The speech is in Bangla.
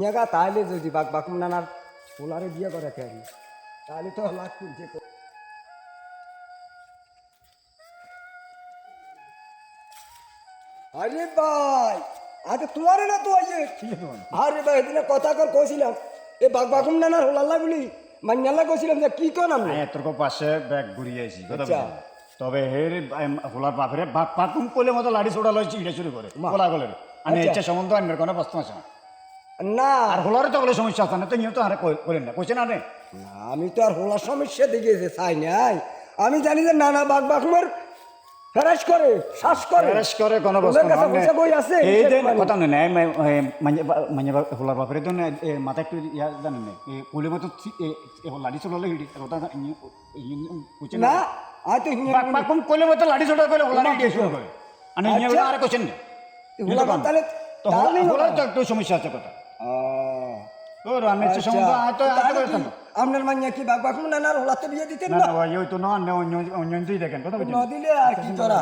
ইয়াগা তাহলে যদি বাকুম নানার পোলারে বিয়ে করে থাকি তাহলে তো লাখ খুলছে। আরে ভাই আজ তোমার না তো আরে ভাই এদিনে কথা কর কইছিলাম এ বাকুম নানার হোলাল্লা বলি মান্যাল্লা কইছিলাম যে কি কোন আমি তোর পাশে ব্যাগ ঘুরিয়ে আইছি আচ্ছা। তবে হের হোলার বাপরে বাকুম কলে মতো লাড়ি ছোড়া লইছি এটা শুরু করে কোলা গলের আমি আচ্ছা। ইচ্ছা সম্বন্ধ আনবার কোনো প্রশ্ন আছে না না আর হোলারে তো বলে সমস্যা আছে না তো নিয়ে তো আরে করেন না কইছে না রে না, আমি তো আর হোলার সমস্যা দেখে চাই নাই। আমি জানি যে নানা বাকুমের ফেরাস করে শ্বাস করে রেস করে কোনো প্রশ্ন ওদের কাছে পয়সা কই আছে এই হিসেব দেন মানে। কথা নেই মানে হোলার বাপরে তো মাথা একটু ইয়া জানেন না কোলে মতো লাড়ি ছোড়ালে হিড়ি কথা কইছে না আমি তো হিঙে বাকুম কলে মতো লাড়ি ছোড়া করে হোলারে দিয়ে শুরু করে আমি আচ্ছা। আরে কইছেন না হোলা তাহলে তো হোলার তো একটু সমস্যা আছে কথা তোর আমি ইচ্ছা সম্বন্ধ আয় তো আপনার মাইয়া কি বাকুম নানার হোলাতে বিয়ে দিতেন না না না ভাই ওই তো না অন্য অন্য অন্য দেখেন কথা না দিলে আর কি তোরা